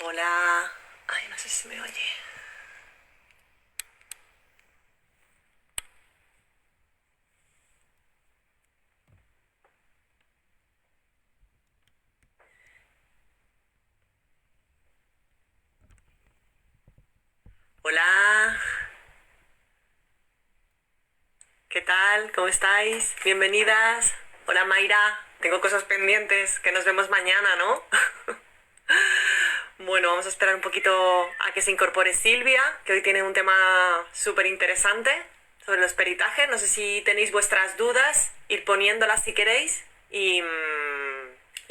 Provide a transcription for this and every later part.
Hola. Ay, no sé si me oye. Hola. ¿Qué tal? ¿Cómo estáis? Bienvenidas. Hola, Mayra. Tengo cosas pendientes. Que nos vemos mañana, ¿no? Bueno, vamos a esperar un poquito a que se incorpore Silvia, que hoy tiene un tema súper interesante sobre los peritajes. No sé si tenéis vuestras dudas, ir poniéndolas si queréis y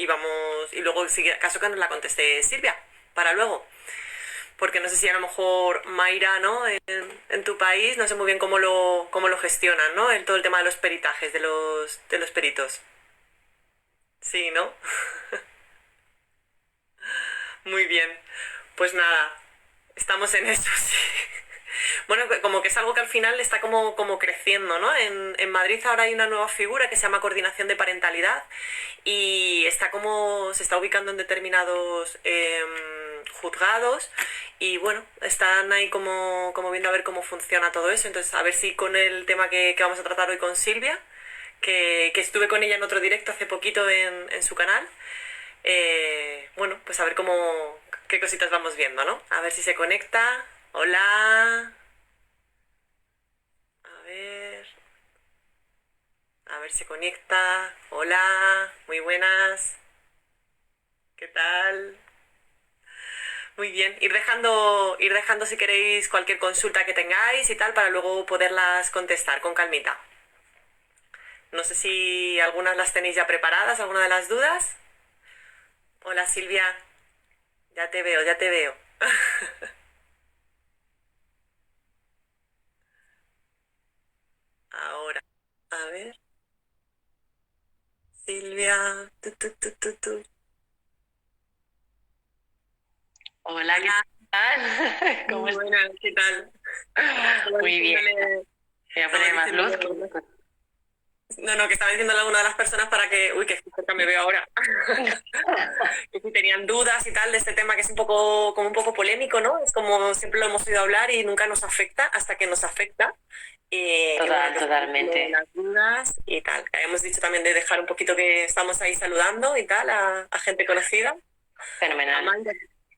vamos, y luego si acaso que nos la conteste Silvia, para luego. Porque no sé si a lo mejor Mayra, ¿no? En tu país, no sé muy bien cómo lo gestionan, ¿no? Todo el tema de los peritajes, de los peritos. Sí, ¿no? Muy bien. Pues nada, estamos en eso, sí. Bueno, como que es algo que al final está como creciendo, ¿no? En Madrid ahora hay una nueva figura que se llama coordinación de parentalidad y se está ubicando en determinados juzgados y bueno, están ahí como viendo a ver cómo funciona todo eso. Entonces, a ver si con el tema que vamos a tratar hoy con Silvia, que estuve con ella en otro directo hace poquito en su canal, bueno, pues a ver qué cositas vamos viendo, ¿no? A ver si se conecta. Hola. A ver si se conecta. Hola. Muy buenas. ¿Qué tal? Muy bien. Ir dejando si queréis cualquier consulta que tengáis y tal para luego poderlas contestar con calmita. No sé si algunas las tenéis ya preparadas, alguna de las dudas. Hola Silvia. Ya te veo, ya te veo. Ahora. A ver. Silvia. Tu. Hola, ¿qué Hola. tal? ¿Cómo Muy estás? buenas, ¿qué tal? Estaba Muy bien. diciéndole, Voy a estaba poner más luz. diciéndole, no, que estaba diciéndole a alguna de las personas para que, uy, que cerca me veo ahora, que si tenían dudas y tal de este tema que es como un poco polémico, ¿no? Es como siempre lo hemos oído hablar y nunca nos afecta hasta que nos afecta. Y bueno, Total, que estamos con lo de totalmente. las dudas y tal. Hemos dicho también de dejar un poquito que estamos ahí saludando y tal a gente conocida. A Fenomenal. Mayra,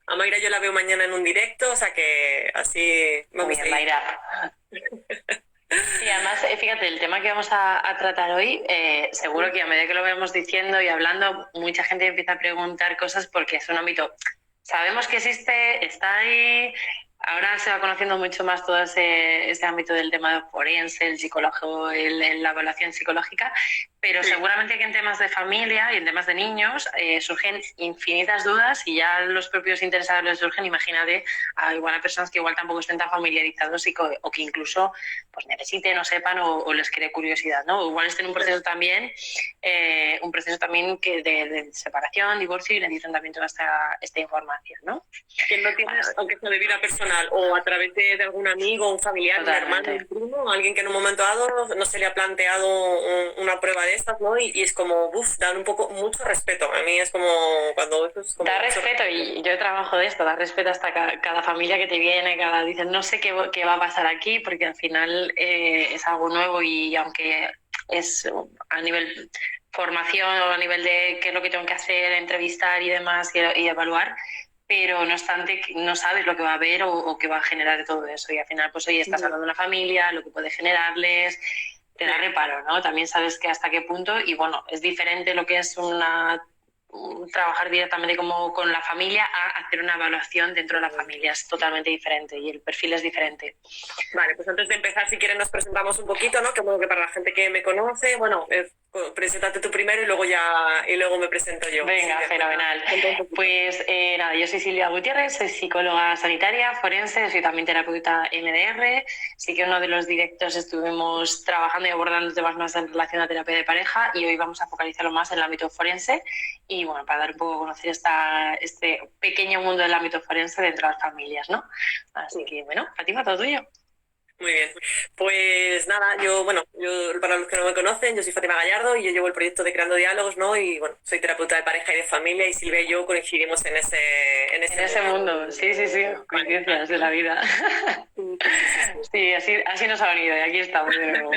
a Mayra yo la veo mañana en un directo, o sea que así Muy vamos a bien, ir. Mayra. Sí, además, fíjate, el tema que vamos a tratar hoy, seguro que a medida que lo vamos diciendo y hablando, mucha gente empieza a preguntar cosas porque es un ámbito, sabemos que existe, está ahí, ahora se va conociendo mucho más todo ese ámbito del tema forense, el psicólogo, la evaluación psicológica, pero Sí. seguramente que en temas de familia y en temas de niños surgen infinitas dudas y ya los propios interesados les surgen, imagínate, igual a personas que igual tampoco estén tan familiarizados o que incluso pues necesiten o sepan o les cree curiosidad, ¿no? O igual estén en un proceso también que de separación, divorcio y necesitan también toda esta información, ¿no? Quien no tiene, Así, aunque sea de vida personal, o a través de algún amigo, un familiar, un hermano, un totalmente. primo, alguien que en un momento dado no se le ha planteado una prueba de estas, ¿no? Y es como, uff, dan mucho respeto. A mí es como, cuando eso es como Da mucho respeto, respeto. y yo trabajo de esto, da respeto hasta cada familia que te viene, dicen, no sé qué va a pasar aquí, porque al final es algo nuevo y aunque es a nivel formación o a nivel de qué es lo que tengo que hacer, entrevistar y demás y evaluar, pero no obstante no sabes lo que va a haber o qué va a generar todo eso y al final pues hoy estás Sí, hablando de una familia, lo que puede generarles, te da reparo, ¿no? También sabes que hasta qué punto y bueno, es diferente lo que es trabajar directamente como con la familia a hacer una evaluación dentro de la sí. familia. Es totalmente diferente y el perfil es diferente. Vale, pues antes de empezar, si quieres, nos presentamos un poquito, ¿no? Que bueno, que para la gente que me conoce, bueno, preséntate tú primero y luego me presento yo. Venga, Silvia, fenomenal. cuenta un poquito. Pues nada, yo soy Silvia Gutiérrez, soy psicóloga sanitaria, forense, soy también terapeuta MDR. Sí que uno de los directos estuvimos trabajando y abordando temas más en relación a terapia de pareja y hoy vamos a focalizarlo más en el ámbito forense y bueno, para dar un poco a conocer este pequeño mundo del ámbito forense dentro de las familias, ¿no? Así Sí. que bueno, Fátima, todo tuyo. Muy bien. Pues nada, yo para los que no me conocen, yo soy Fátima Gallardo y yo llevo el proyecto de Creando Diálogos, ¿no? Y bueno, soy terapeuta de pareja y de familia y Silvia y yo coincidimos en En ese ese mundo. mundo, sí, sí, sí, Pareja. coincidencias de la vida. Sí. Sí, así nos ha venido y aquí estamos de nuevo.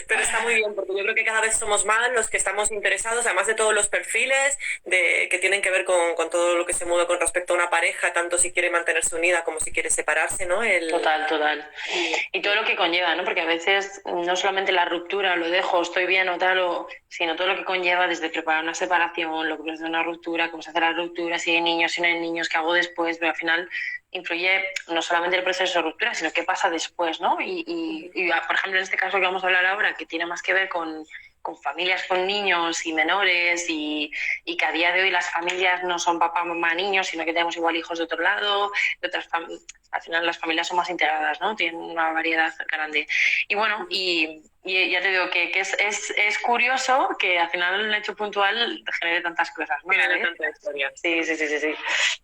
Pero está muy bien, porque yo creo que cada vez somos más los que estamos interesados, además de todos los perfiles que tienen que ver con todo lo que se mueve con respecto a una pareja, tanto si quiere mantenerse unida como si quiere separarse, ¿no? Total, total. Y todo lo que conlleva, ¿no? Porque a veces no solamente la ruptura, lo dejo, estoy bien o tal, sino todo lo que conlleva desde preparar una separación, lo que es una ruptura, cómo se hace la ruptura, si hay niños, si no hay niños, qué hago después, pero al final influye no solamente el proceso de ruptura, sino qué pasa después, ¿no? Por ejemplo, en este caso que vamos a hablar ahora, que tiene más que ver con familias con niños y menores y que a día de hoy las familias no son papá, mamá, niños, sino que tenemos igual hijos de otro lado, de otras al final las familias son más integradas, ¿no? Tienen una variedad grande. Y bueno, y ya te digo que es curioso que al final un hecho puntual genere tantas cosas, ¿no? Tiene tanta historia. Sí, sí, sí, sí, sí.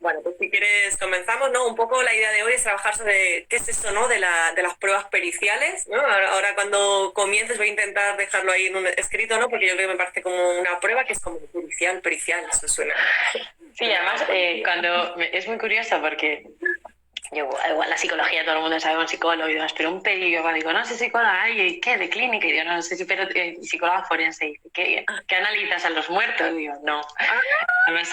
Bueno, pues si quieres comenzamos, ¿no? Un poco la idea de hoy es trabajar sobre qué es eso, ¿no? De las pruebas periciales, ¿no? Ahora cuando comiences voy a intentar dejarlo ahí en un escrito, ¿no? Porque yo creo que me parece como una prueba que es como pericial, eso suena. Sí, además, es muy curioso porque yo, igual la psicología, todo el mundo sabe un psicólogo y demás, pero un periódico, digo, no sé psicóloga, ¿y qué? ¿De clínica? Y digo, no sé si, pero psicóloga forense. Y, ¿qué analizas a los muertos? Y digo, no. Además,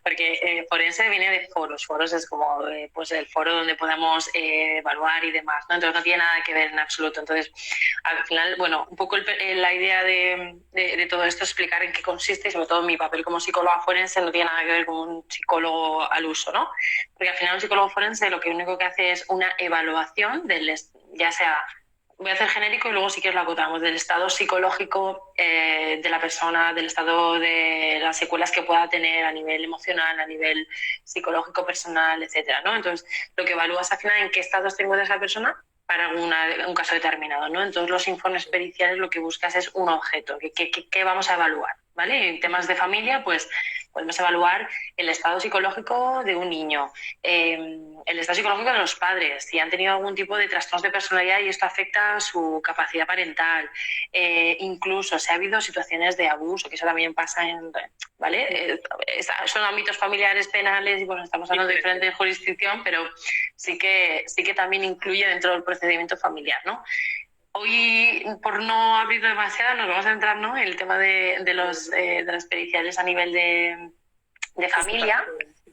porque forense viene de foros. Foros es como pues el foro donde podemos evaluar y demás, ¿no? Entonces no tiene nada que ver en absoluto. Entonces, al final, bueno, un poco la idea de todo esto es explicar en qué consiste y sobre todo mi papel como psicóloga forense no tiene nada que ver con un psicólogo al uso, ¿no? Porque al final un psicólogo forense lo que único que hace es una evaluación ya sea, voy a hacer genérico y luego sí que lo acotamos, del estado psicológico de la persona, del estado de las secuelas que pueda tener a nivel emocional, a nivel psicológico, personal, etcétera, ¿no? Entonces, lo que evalúas al final en qué estado se encuentra esa persona para un caso determinado, ¿no? En todos los informes periciales lo que buscas es un objeto, ¿qué vamos a evaluar? ¿Vale? En temas de familia, pues podemos evaluar el estado psicológico de un niño, el estado psicológico de los padres, si han tenido algún tipo de trastornos de personalidad y esto afecta a su capacidad parental, incluso si ha habido situaciones de abuso, que eso también pasa ¿vale? Son ámbitos familiares, penales, y bueno, estamos hablando de diferente jurisdicción, pero sí que también incluye dentro del procedimiento familiar, ¿no? Hoy, por no abrir demasiado, nos vamos a entrar, ¿no?, en el tema de las periciales a nivel de familia,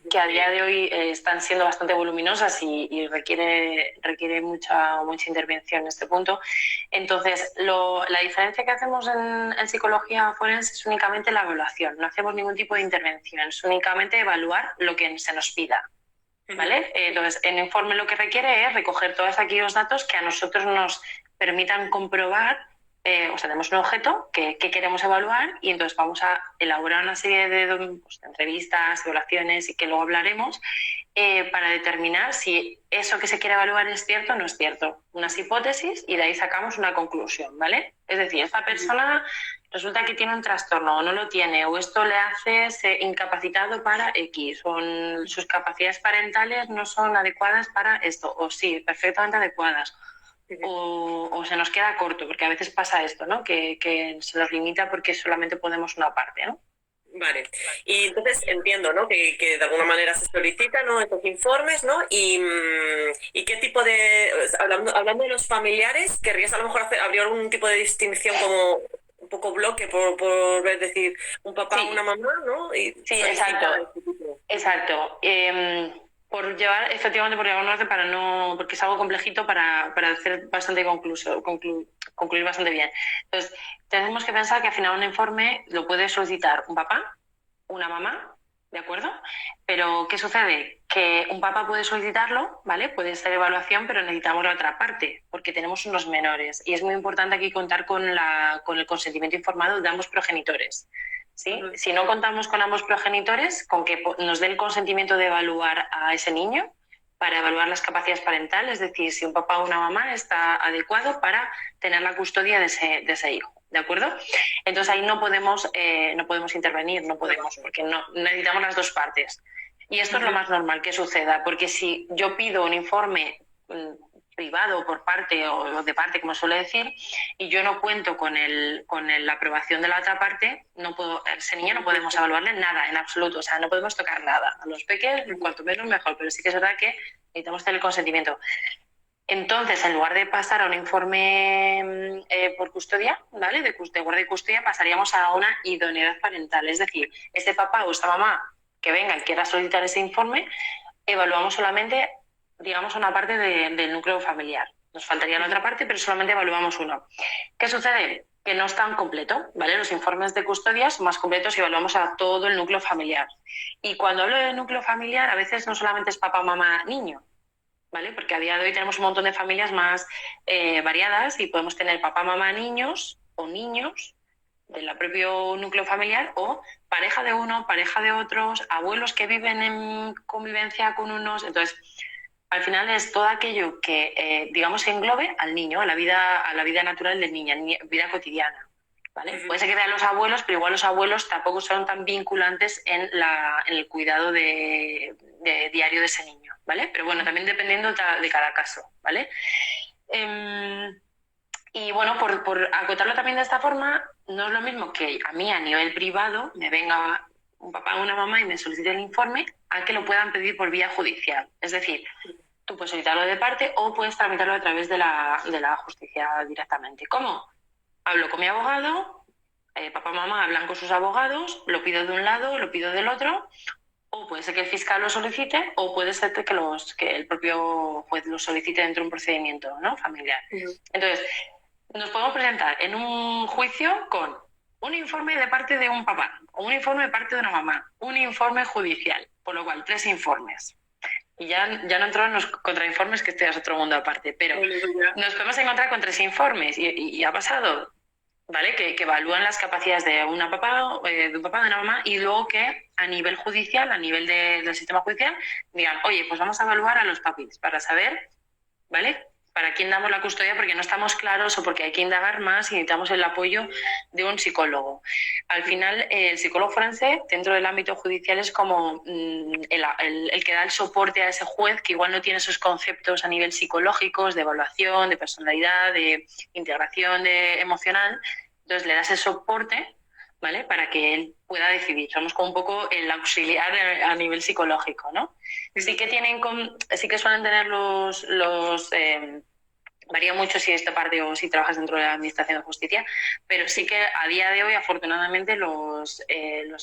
que a día de hoy están siendo bastante voluminosas y requiere mucha intervención en este punto. Entonces, la diferencia que hacemos en psicología forense es únicamente la evaluación, no hacemos ningún tipo de intervención, es únicamente evaluar lo que se nos pida. ¿Vale? Entonces, el informe lo que requiere es recoger todos aquellos datos que a nosotros nos permitan comprobar, tenemos un objeto que queremos evaluar y entonces vamos a elaborar una serie de entrevistas, evaluaciones y que luego hablaremos para determinar si eso que se quiere evaluar es cierto o no es cierto. Unas hipótesis y de ahí sacamos una conclusión, ¿vale? Es decir, esta persona resulta que tiene un trastorno o no lo tiene, o esto le hace ser incapacitado para X, o sus capacidades parentales no son adecuadas para esto, o sí, perfectamente adecuadas. O se nos queda corto, porque a veces pasa esto, ¿no? Que se nos limita porque solamente podemos una parte, ¿no? Vale, y entonces entiendo, ¿no? Que de alguna manera se solicita, ¿no?, estos informes, ¿no? Y qué tipo de, hablando de los familiares, ¿querrías a lo mejor habría algún tipo de distinción como un poco bloque por decir un papá o una mamá, ¿no? Sí, exacto. Exacto. Por llevar, efectivamente, por llevar un orden porque es algo complejito para hacer bastante concluir bastante bien. Entonces, tenemos que pensar que al final un informe lo puede solicitar un papá, una mamá, ¿de acuerdo? Pero, ¿qué sucede? Que un papá puede solicitarlo, ¿vale? Puede ser evaluación, pero necesitamos la otra parte, porque tenemos unos menores. Y es muy importante aquí contar con el consentimiento informado de ambos progenitores. ¿Sí? Uh-huh. Si no contamos con ambos progenitores, con que nos dé el consentimiento de evaluar a ese niño para evaluar las capacidades parentales, es decir, si un papá o una mamá está adecuado para tener la custodia de ese hijo, ¿de acuerdo? Entonces ahí no podemos intervenir, porque necesitamos las dos partes. Y esto es lo más normal que suceda, porque si yo pido un informe privado por parte o de parte, como suele decir, y yo no cuento con la aprobación de la otra parte, ese niño no podemos evaluarle nada, en absoluto. O sea, no podemos tocar nada. A los pequeños, cuanto menos mejor, pero sí que es verdad que necesitamos tener el consentimiento. Entonces, en lugar de pasar a un informe por custodia, ¿vale? De guardia y custodia, pasaríamos a una idoneidad parental. Es decir, ese papá o esa mamá que venga y quiera solicitar ese informe, evaluamos solamente, digamos, una parte del núcleo familiar. Nos faltaría la otra parte, pero solamente evaluamos uno. ¿Qué sucede? Que no es tan completo, ¿vale? Los informes de custodia son más completos y evaluamos a todo el núcleo familiar. Y cuando hablo de núcleo familiar, a veces no solamente es papá, mamá, niño, ¿vale? Porque a día de hoy tenemos un montón de familias más variadas y podemos tener papá, mamá, niños o niños del propio núcleo familiar o pareja de uno, pareja de otros, abuelos que viven en convivencia con unos. Entonces, al final es todo aquello que, digamos, englobe al niño, a la vida natural del niño, vida cotidiana. ¿Vale? Puede ser que vean los abuelos, pero igual los abuelos tampoco son tan vinculantes en el cuidado de diario de ese niño, ¿vale? Pero bueno, también dependiendo de cada caso, ¿vale? Y bueno, por acotarlo también de esta forma, no es lo mismo que a mí a nivel privado me venga un papá o una mamá y me solicite el informe a que lo puedan pedir por vía judicial. Es decir, tú puedes solicitarlo de parte o puedes tramitarlo a través de la justicia directamente. ¿Cómo? Hablo con mi abogado, papá o mamá hablan con sus abogados, lo pido de un lado, lo pido del otro, o puede ser que el fiscal lo solicite, o puede ser que el propio juez lo solicite dentro de un procedimiento, ¿no?, familiar. Entonces, nos podemos presentar en un juicio con un informe de parte de un papá, o un informe de parte de una mamá, un informe judicial, por lo cual 3 informes. Y ya no entro en los contrainformes, que este es otro mundo aparte, pero nos podemos encontrar con 3 informes y ha pasado, ¿vale? Que evalúan las capacidades de un papá, de una mamá, y luego que a nivel judicial, a nivel del sistema judicial, digan, oye, pues vamos a evaluar a los papis para saber, ¿vale?, para quién damos la custodia, porque no estamos claros o porque hay que indagar más y necesitamos el apoyo de un psicólogo. Al final, el psicólogo forense dentro del ámbito judicial es como el que da el soporte a ese juez que igual no tiene esos conceptos a nivel psicológicos, de evaluación, de personalidad, de integración emocional. Entonces le das ese soporte, ¿vale?, para que él pueda decidir. Somos como un poco el auxiliar a nivel psicológico, ¿no? Sí que suelen tener varía mucho si esta parte o si trabajas dentro de la Administración de Justicia, pero sí que a día de hoy, afortunadamente, los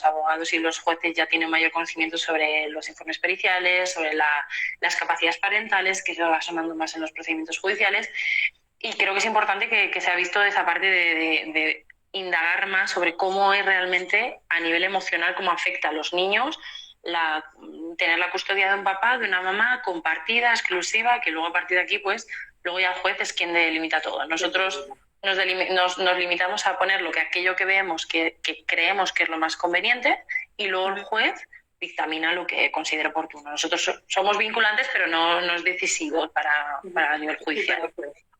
abogados y los jueces ya tienen mayor conocimiento sobre los informes periciales, sobre las capacidades parentales, que se va sonando más en los procedimientos judiciales, y creo que es importante que se ha visto esa parte de indagar más sobre cómo es realmente a nivel emocional, cómo afecta a los niños tener la custodia de un papá, de una mamá, compartida, exclusiva, que luego a partir de aquí, pues, luego ya el juez es quien delimita todo. Nosotros nos limitamos a poner aquello que vemos, que creemos que es lo más conveniente, y luego el juez dictamina lo que considera oportuno. Nosotros somos vinculantes, pero no es decisivo para el nivel judicial.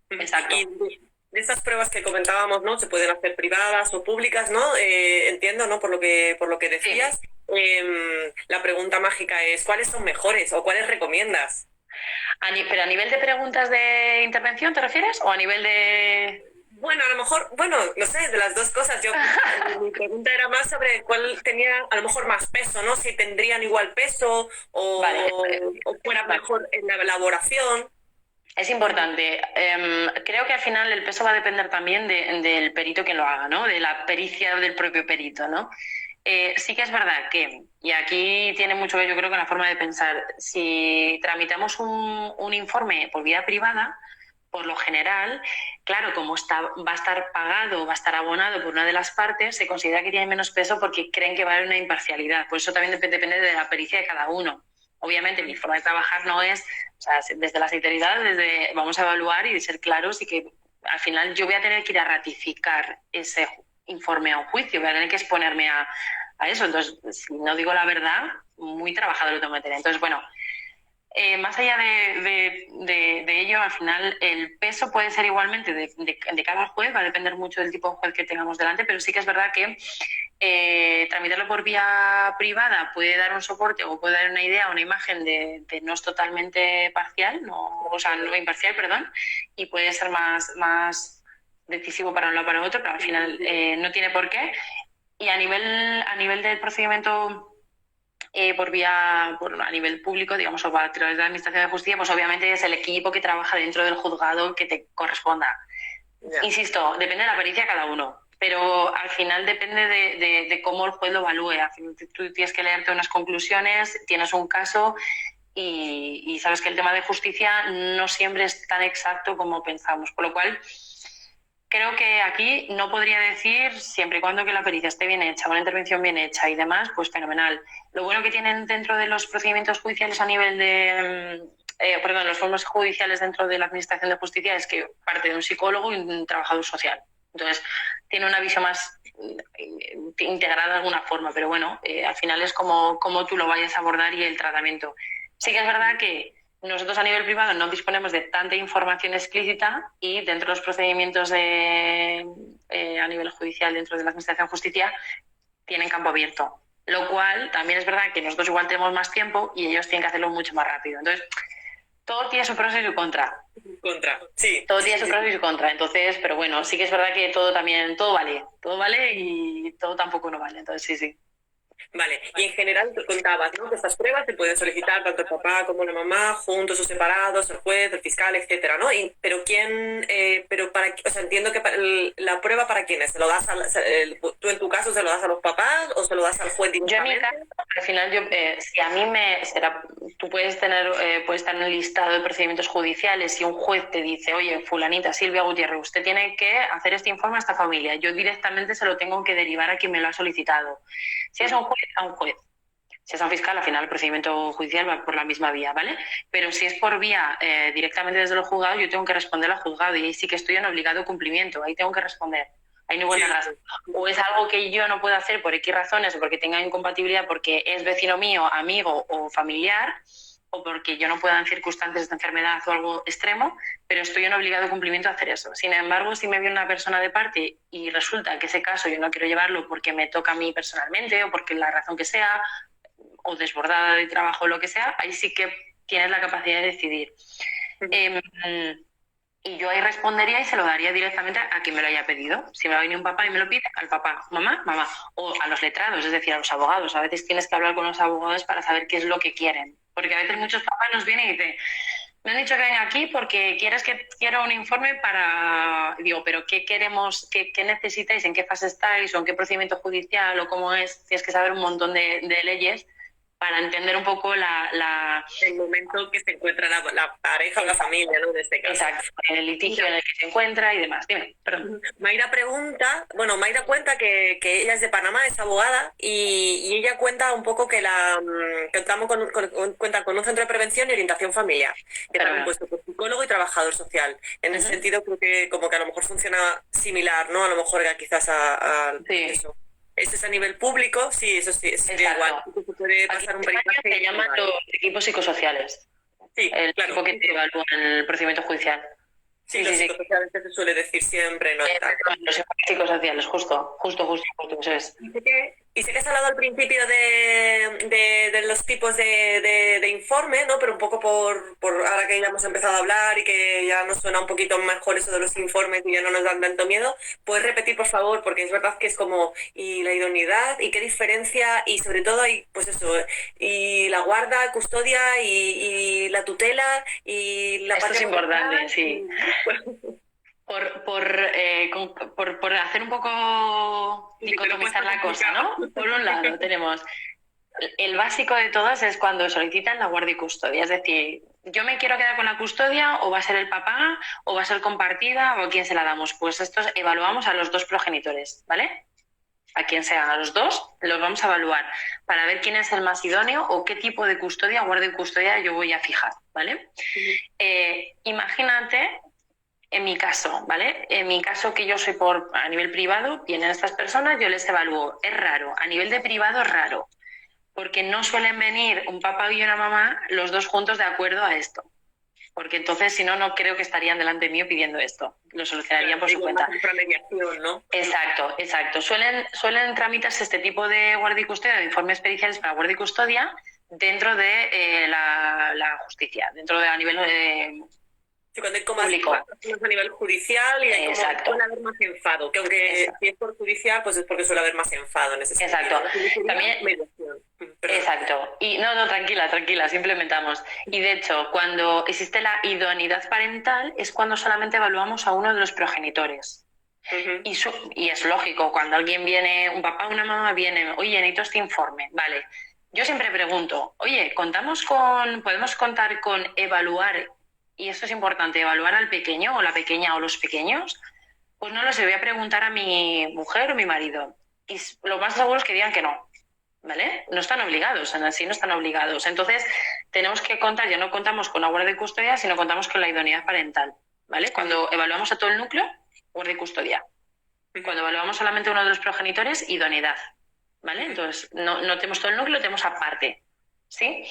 Exacto. Y de estas pruebas que comentábamos, ¿no?, se pueden hacer privadas o públicas, ¿no? Entiendo, ¿no?, por lo que decías. Sí. La pregunta mágica es, ¿cuáles son mejores o cuáles recomiendas? ¿Pero a nivel de preguntas de intervención te refieres o a nivel de...? Bueno, a lo mejor, no sé, de las dos cosas. Mi pregunta era más sobre cuál tenía a lo mejor más peso, ¿no? Si tendrían igual peso o fuera mejor en la elaboración. Es importante. Creo que al final el peso va a depender también del perito que lo haga, ¿no? De la pericia del propio perito, ¿no? Sí que es verdad que, y aquí tiene mucho que yo creo que la forma de pensar, si tramitamos un informe por vía privada, por lo general, claro, como va a estar pagado, va a estar abonado por una de las partes, se considera que tiene menos peso porque creen que va a haber una imparcialidad. Por eso también depende de la pericia de cada uno. Obviamente mi forma de trabajar no es, o sea, desde la sinceridad, vamos a evaluar y ser claros, y que al final yo voy a tener que ir a ratificar ese informe a un juicio, voy a tener que exponerme a eso. Entonces, si no digo la verdad, muy trabajado lo tengo que tener. Entonces, bueno, más allá de ello, al final el peso puede ser igualmente de cada juez, va a depender mucho del tipo de juez que tengamos delante, pero sí que es verdad que tramitarlo por vía privada puede dar un soporte o puede dar una idea, una imagen de no es totalmente parcial, o sea, no imparcial, perdón, y puede ser más decisivo para un lado o para otro, pero al final no tiene por qué. Y a nivel del procedimiento a nivel público, digamos, o a través de la Administración de Justicia, pues obviamente es el equipo que trabaja dentro del juzgado que te corresponda. Yeah. Insisto, depende de la pericia de cada uno, pero al final depende de cómo el juez lo evalúe. Al final tú tienes que leerte unas conclusiones, tienes un caso y sabes que el tema de justicia no siempre es tan exacto como pensamos, por lo cual creo que aquí no podría decir, siempre y cuando que la pericia esté bien hecha, una intervención bien hecha y demás, pues fenomenal. Lo bueno que tienen dentro de los procedimientos judiciales a nivel de... los fondos judiciales dentro de la Administración de Justicia es que parte de un psicólogo y un trabajador social. Entonces, tiene una visión más integrada de alguna forma, pero bueno, al final es como tú lo vayas a abordar y el tratamiento. Sí que es verdad que nosotros a nivel privado no disponemos de tanta información explícita y dentro de los procedimientos a nivel judicial dentro de la Administración de Justicia tienen campo abierto. Lo cual también es verdad que nosotros igual tenemos más tiempo y ellos tienen que hacerlo mucho más rápido. Entonces, todo tiene su pros y su contra. Sí. Todo tiene su pros y su contra. Entonces, pero bueno, sí que es verdad que todo vale y todo tampoco no vale. Entonces, sí. Vale, y en general tú contabas, ¿no? Que estas pruebas se pueden solicitar tanto el papá como la mamá, juntos o separados, el juez, el fiscal, etcétera, ¿no? Pero entiendo que la prueba para quién es, ¿se lo das tú en tu caso se lo das a los papás o se lo das al juez directamente? Yo en mi caso, al final, si a mí tú puedes estar en el listado de procedimientos judiciales y un juez te dice, oye, fulanita Silvia Gutiérrez, usted tiene que hacer este informe a esta familia, yo directamente se lo tengo que derivar a quien me lo ha solicitado. Si es un juez, a un juez. Si es un fiscal, al final el procedimiento judicial va por la misma vía, ¿vale? Pero si es por vía directamente desde el juzgado, yo tengo que responder al juzgado y ahí sí que estoy en obligado cumplimiento, ahí tengo que responder. Ahí no hay vuelta atrás. O es algo que yo no puedo hacer por X razones o porque tenga incompatibilidad porque es vecino mío, amigo o familiar, o porque yo no pueda en circunstancias de enfermedad o algo extremo, pero estoy en obligado cumplimiento a hacer eso. Sin embargo, si me viene una persona de parte y resulta que ese caso yo no quiero llevarlo porque me toca a mí personalmente o porque la razón que sea, o desbordada de trabajo o lo que sea, ahí sí que tienes la capacidad de decidir. Y yo ahí respondería y se lo daría directamente a quien me lo haya pedido. Si me va a venir un papá y me lo pide, al papá, mamá, o a los letrados, es decir, a los abogados. A veces tienes que hablar con los abogados para saber qué es lo que quieren. Porque a veces muchos papás nos vienen y dicen, me han dicho que venga aquí porque quiero un informe para... Digo, pero ¿qué queremos, qué necesitáis, en qué fase estáis o en qué procedimiento judicial o cómo es? Tienes que saber un montón de leyes para entender un poco el momento que se encuentra la pareja o la familia, ¿no? De este caso. Exacto, el litigio en el que se encuentra y demás. Dime, perdón. Mayra cuenta que ella es de Panamá, es abogada, y ella cuenta un poco que cuenta con un centro de prevención y orientación familiar, que está compuesto por psicólogo y trabajador social. En ese sentido creo que como que a lo mejor funciona similar, ¿no? A lo mejor quizás a eso. ¿Ese es a nivel público? Sí, eso sí, sería igual. Se puede pasar un peritaje. Se llaman los equipos psicosociales. Sí, el claro. equipo que te evalúa en el procedimiento judicial. Sí, los psicosociales se suele decir siempre, ¿no? Los psicosociales, justo, eso es. Y sé que has hablado al principio de los tipos de informe, ¿no? Pero un poco por ahora que ya hemos empezado a hablar y que ya nos suena un poquito mejor eso de los informes y ya no nos dan tanto miedo, ¿puedes repetir, por favor? Porque es verdad que es como, y la idoneidad, y qué diferencia, y sobre todo, y pues eso, y la guarda, custodia, y la tutela, y la parte... Esto es importante, sí. Por hacer un poco dicotomizar la cosa, ¿no? Por un lado tenemos el básico de todas es cuando solicitan la guardia y custodia, es decir, yo me quiero quedar con la custodia o va a ser el papá o va a ser compartida o a quién se la damos. Pues estos evaluamos a los dos progenitores, ¿vale? A quien sean, a los dos los vamos a evaluar para ver quién es el más idóneo o qué tipo de custodia, guardia y custodia yo voy a fijar, ¿vale? Imagínate. En mi caso, ¿vale? En mi caso que yo soy a nivel privado, vienen estas personas, yo les evalúo. Es raro, a nivel de privado es raro. porque no suelen venir un papá y una mamá los dos juntos de acuerdo a esto. Porque entonces, si no, no creo que estarían delante mío pidiendo esto. Lo solucionarían por su cuenta. Mediación, ¿no? Exacto, exacto. Suelen tramitarse este tipo de guardia y custodia, de informes periciales para guardia y custodia, dentro de la justicia, dentro de a nivel Sí, cuando hay como público. a nivel judicial y hay como suele haber más enfado, que aunque si es por judicial, pues es porque suele haber más enfado en ese sentido. Exacto. También, exacto. Y no, tranquila, simplementamos. Y de hecho, cuando existe la idoneidad parental es cuando solamente evaluamos a uno de los progenitores. Y es lógico, cuando alguien viene, un papá o una mamá viene, oye, necesito este informe, vale. Yo siempre pregunto, oye, ¿podemos contar con evaluar, y esto es importante, evaluar al pequeño o la pequeña o los pequeños? Pues no lo sé, voy a preguntar a mi mujer o mi marido. Y lo más seguro es que digan que no, ¿vale? No están obligados, así no están obligados. Entonces, tenemos que contar, ya no contamos con la guardia y custodia, sino contamos con la idoneidad parental, ¿vale? Cuando evaluamos a todo el núcleo, guardia y custodia. Cuando evaluamos solamente uno de los progenitores, idoneidad, ¿vale? Entonces, no tenemos todo el núcleo, tenemos aparte, ¿sí?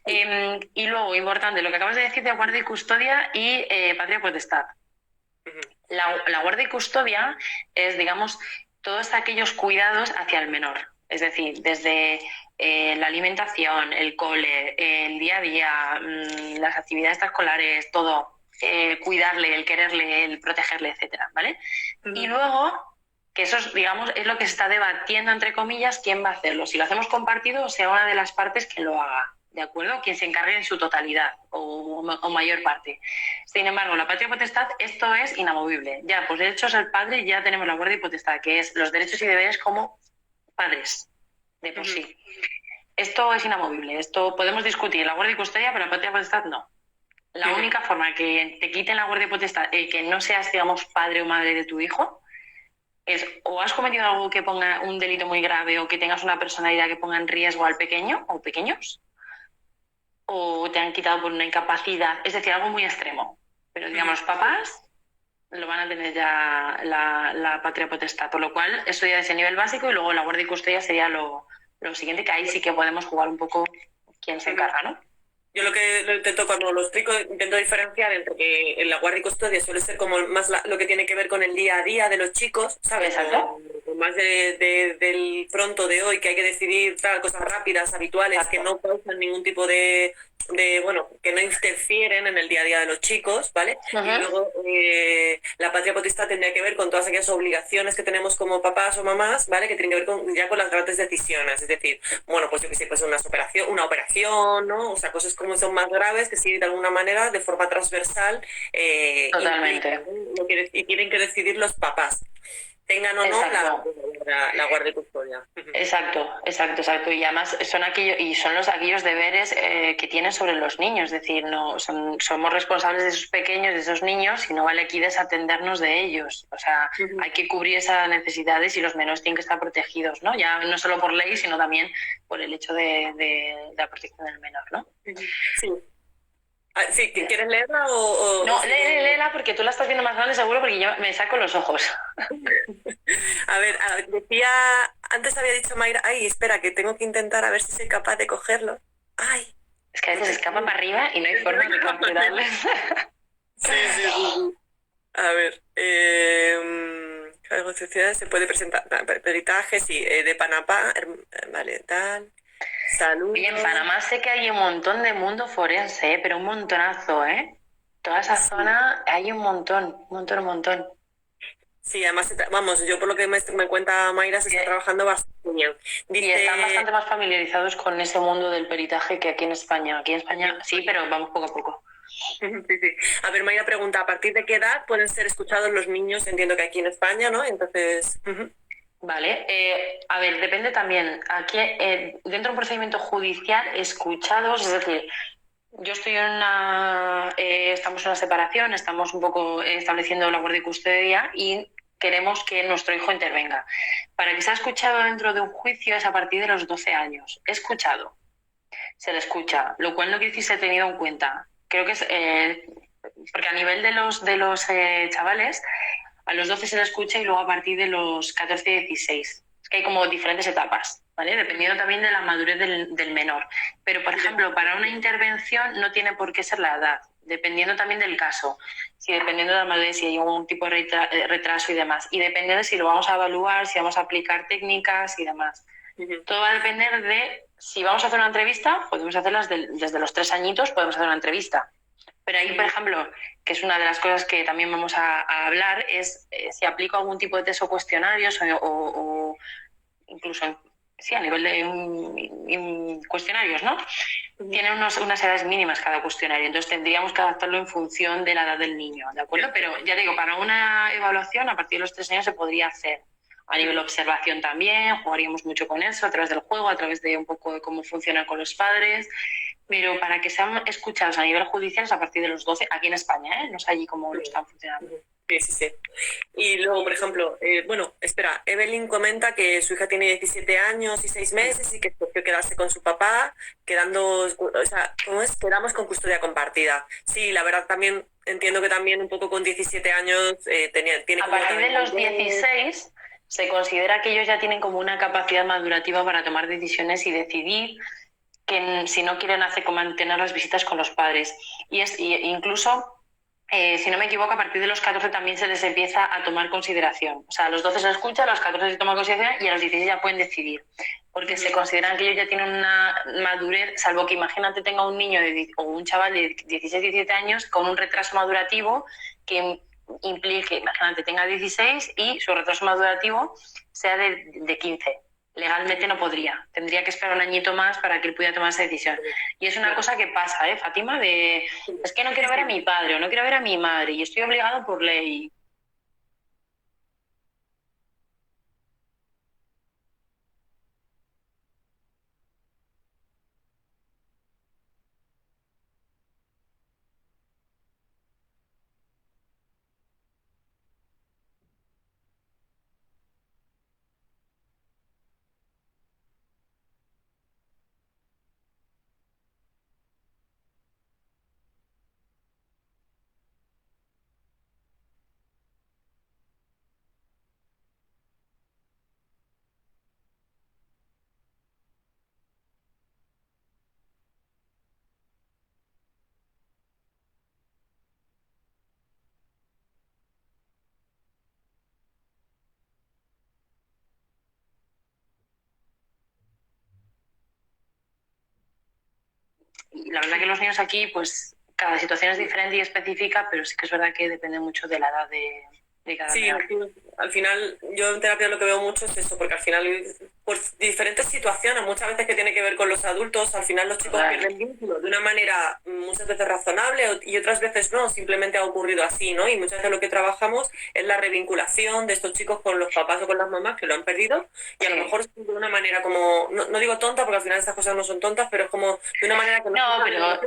Y luego, importante, lo que acabas de decir de guardia y custodia y patria potestad. La guardia y custodia es, digamos, todos aquellos cuidados hacia el menor. Es decir, desde la alimentación, el cole, el día a día, las actividades extraescolares, todo, cuidarle, el quererle, el protegerle, etcétera, ¿vale? Y luego, que eso es, digamos, es lo que se está debatiendo, entre comillas, quién va a hacerlo. Si lo hacemos compartido, o sea una de las partes que lo haga, ¿de acuerdo? Quien se encargue en su totalidad o mayor parte. Sin embargo, la patria potestad, esto es inamovible. Ya, pues derechos al padre, ya tenemos la guardia y potestad, que es los derechos y deberes como padres, de por sí. Esto es inamovible. Esto podemos discutir la guardia y custodia, pero la patria potestad no. La única forma que te quiten la guardia y potestad, que no seas, digamos, padre o madre de tu hijo, es o has cometido algo que ponga un delito muy grave o que tengas una personalidad que ponga en riesgo al pequeño o pequeños, o te han quitado por una incapacidad, es decir, algo muy extremo. Pero digamos, los papás lo van a tener ya la patria potestad, por lo cual eso ya es el nivel básico y luego la guardia y custodia sería lo siguiente, que ahí sí que podemos jugar un poco quién se encarga, ¿no? Yo lo que intento, cuando lo explico, intento diferenciar entre que en la guardia y custodia suele ser como más lo que tiene que ver con el día a día de los chicos, ¿sabes? Exacto. Con más del pronto de hoy, que hay que decidir cosas rápidas, habituales, exacto, que no causan ningún tipo bueno, que no interfieren en el día a día de los chicos, ¿vale? Y luego la patria potestad tendría que ver con todas aquellas obligaciones que tenemos como papás o mamás, ¿vale? Que tienen que ver ya con las grandes decisiones, es decir, bueno, pues yo que sé, pues una operación, ¿no? O sea, cosas como son más graves que sí, de alguna manera, de forma transversal, totalmente, y tienen que decidir los papás, tengan o no la guardia y custodia. Exacto. Y además son aquellos deberes que tienen sobre los niños, es decir, somos responsables de esos pequeños, de esos niños, y no vale aquí desatendernos de ellos. O sea, hay que cubrir esas necesidades y los menores tienen que estar protegidos, ¿no? Ya no solo por ley, sino también por el hecho de la protección del menor, ¿no? Sí. Sí, ¿quieres leerla o...? No, léela porque tú la estás viendo más grande seguro, porque yo me saco los ojos. A ver, decía... Antes había dicho Mayra... Ay, espera, que tengo que intentar a ver si soy capaz de cogerlo. Ay. Es que a veces escapa para arriba y no hay forma de capturarles. Sí. A ver... sociedad se puede presentar... Peritaje, sí, de Panamá... Vale, tal... Salud. Oye, en Panamá sé que hay un montón de mundo forense, pero un montonazo, ¿eh? Toda esa zona hay un montón. Sí, además, vamos, yo por lo que me cuenta Mayra, se está trabajando bastante bien. Dice... Y están bastante más familiarizados con ese mundo del peritaje que aquí en España. Aquí en España sí, pero vamos poco a poco. Sí. A ver, Mayra pregunta, ¿a partir de qué edad pueden ser escuchados los niños? Entiendo que aquí en España, ¿no? Entonces... Vale, a ver, depende también. Aquí, dentro de un procedimiento judicial, escuchados, es decir, yo estoy estamos en una separación, estamos un poco estableciendo la guardia y custodia y queremos que nuestro hijo intervenga. Para que sea escuchado dentro de un juicio es a partir de los 12 años. Escuchado, se le escucha, lo cual no quiere decir ser tenido en cuenta. Creo que es porque a nivel de los chavales, a los 12 se le escucha y luego a partir de los 14 y 16. que hay como diferentes etapas, ¿vale? Dependiendo también de la madurez del menor. Pero, por ejemplo, para una intervención no tiene por qué ser la edad, dependiendo también del caso, si dependiendo de la madurez, si hay algún tipo de retraso y demás, y dependiendo de si lo vamos a evaluar, si vamos a aplicar técnicas y demás. Todo va a depender de si vamos a hacer una entrevista, podemos hacerlas desde los 3 añitos, podemos hacer una entrevista. Pero ahí, por ejemplo, que es una de las cosas que también vamos a hablar, es si aplico algún tipo de test o cuestionarios o incluso sí, a nivel de cuestionarios, ¿no? Tienen unas edades mínimas cada cuestionario, entonces tendríamos que adaptarlo en función de la edad del niño, ¿de acuerdo? Pero ya digo, para una evaluación a partir de los 3 años se podría hacer. A nivel de observación también, jugaríamos mucho con eso, a través del juego, a través de un poco de cómo funcionan con los padres, pero para que sean escuchados a nivel judicial es a partir de los 12, aquí en España, ¿eh? No sé allí cómo lo están funcionando. Sí. Y luego, por ejemplo, espera, Evelyn comenta que su hija tiene 17 años y 6 meses y que escogió quedarse con su papá, ¿cómo es? Quedamos con custodia compartida. Sí, la verdad también entiendo que también un poco con 17 años tiene a partir de los 16 se considera que ellos ya tienen como una capacidad madurativa para tomar decisiones y decidir que si no quieren hacer como mantener las visitas con los padres. Y incluso, si no me equivoco, a partir de los 14 también se les empieza a tomar consideración. O sea, a los 12 se escucha, a los 14 se toma consideración y a los 16 ya pueden decidir. Porque se consideran que ellos ya tienen una madurez, salvo que imagínate tenga un niño o un chaval de 16, 17 años con un retraso madurativo que implique, imagínate, tenga 16 y su retraso madurativo sea de 15. Legalmente no podría, tendría que esperar un añito más para que él pudiera tomar esa decisión. Y es una cosa que pasa, Fátima, es que no quiero ver a mi padre o no quiero ver a mi madre y estoy obligado por ley. Y la verdad que los niños aquí, pues cada situación es diferente y específica, pero sí que es verdad que depende mucho de la edad de cada menor. Al final yo en terapia lo que veo mucho es eso, porque al final por diferentes situaciones, muchas veces que tiene que ver con los adultos, al final los chicos pierden vínculo de una manera muchas veces razonable y otras veces no, simplemente ha ocurrido así, ¿no? Y muchas veces lo que trabajamos es la revinculación de estos chicos con los papás o con las mamás que lo han perdido y a lo mejor de una manera como, no digo tonta porque al final estas cosas no son tontas, pero es como de una manera que no pero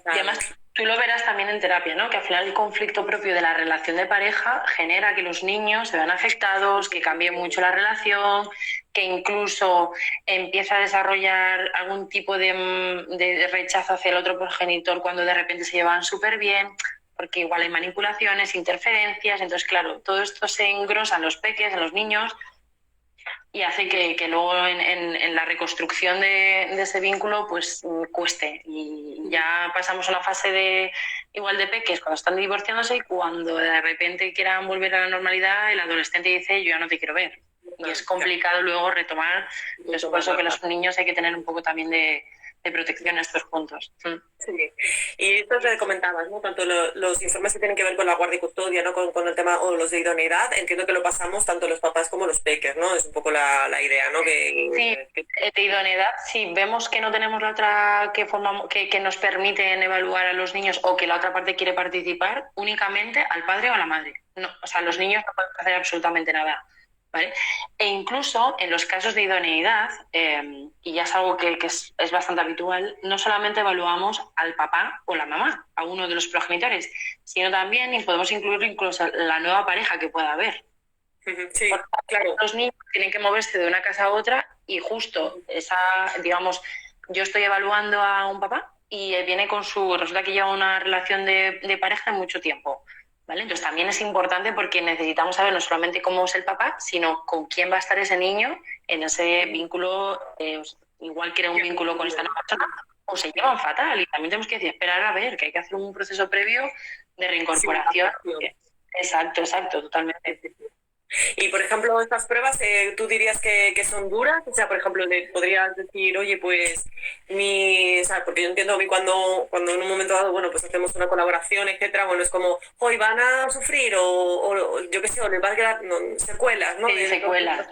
y además tú lo verás también en terapia, ¿no? Que al final el conflicto propio de la relación de pareja genera que los niños se vean afectados, que cambie mucho la relación, que incluso empieza a desarrollar algún tipo de rechazo hacia el otro progenitor cuando de repente se llevan súper bien, porque igual hay manipulaciones, interferencias, entonces claro, todo esto se engrosa en los peques, en los niños, y hace que luego en la reconstrucción de ese vínculo pues cueste y ya pasamos a una fase de igual de peques cuando están divorciándose y cuando de repente quieran volver a la normalidad el adolescente dice yo ya no te quiero ver y es complicado luego retomar, es por eso que los niños hay que tener un poco también de protección a estos puntos. Sí. Y esto que comentabas, ¿no? Tanto los informes que tienen que ver con la guardia y custodia, ¿no? Con el tema, o los de idoneidad, entiendo que lo pasamos tanto los papás como los peques, ¿no? Es un poco la idea, ¿no? De idoneidad, sí, vemos que no tenemos la otra que nos permiten evaluar a los niños o que la otra parte quiere participar, únicamente al padre o a la madre. No, o sea, los niños no pueden hacer absolutamente nada. ¿Vale? E incluso en los casos de idoneidad, y ya es algo que es bastante habitual, no solamente evaluamos al papá o la mamá, a uno de los progenitores, sino también y podemos incluir incluso la nueva pareja que pueda haber. Sí, claro. Los niños tienen que moverse de una casa a otra y justo digamos, yo estoy evaluando a un papá y viene resulta que lleva una relación de pareja en mucho tiempo. ¿vale? Entonces también es importante porque necesitamos saber no solamente cómo es el papá, sino con quién va a estar ese niño en ese vínculo, igual que era un vínculo con esta nueva persona, o se llevan fatal. Y también tenemos que decir, esperar a ver, que hay que hacer un proceso previo de Sí, reincorporación. Exacto, totalmente. Y, por ejemplo, estas pruebas, ¿tú dirías que son duras? O sea, por ejemplo, le podrías decir, oye, pues, o sea, porque yo entiendo que cuando en un momento dado, bueno, pues hacemos una colaboración, etcétera, bueno, es como, hoy van a sufrir o yo qué sé, o les va a quedar secuelas, ¿no? Sí, secuelas.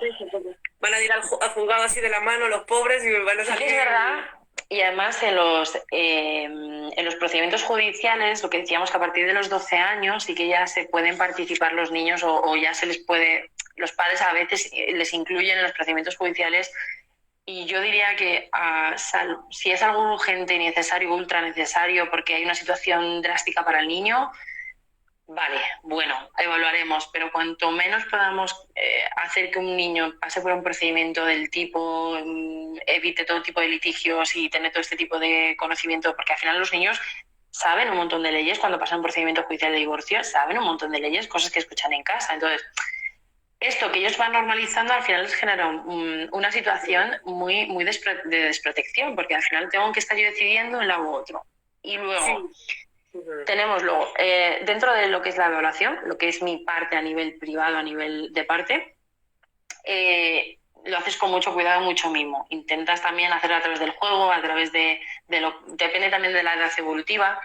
Van a ir al juzgado así de la mano los pobres y van a Sí salir... que es verdad. Y además en los procedimientos judiciales, lo que decíamos que a partir de los 12 años sí que ya se pueden participar los niños o ya se les puede, los padres a veces les incluyen en los procedimientos judiciales y yo diría que si es algo urgente y necesario, ultra necesario, porque hay una situación drástica para el niño, vale, bueno, evaluaremos, pero cuanto menos podamos hacer que un niño pase por un procedimiento del tipo, evite todo tipo de litigios y tener todo este tipo de conocimiento, porque al final los niños saben un montón de leyes cuando pasan un procedimiento judicial de divorcio, saben un montón de leyes, cosas que escuchan en casa. Entonces, esto que ellos van normalizando al final les genera una situación muy de desprotección, porque al final tengo que estar yo decidiendo un lado u otro. Y luego... Sí. Tenemos luego, dentro de lo que es la evaluación, lo que es mi parte a nivel privado, a nivel de parte, lo haces con mucho cuidado, mucho mimo. Intentas también hacerlo a través del juego, a través depende también de la edad evolutiva.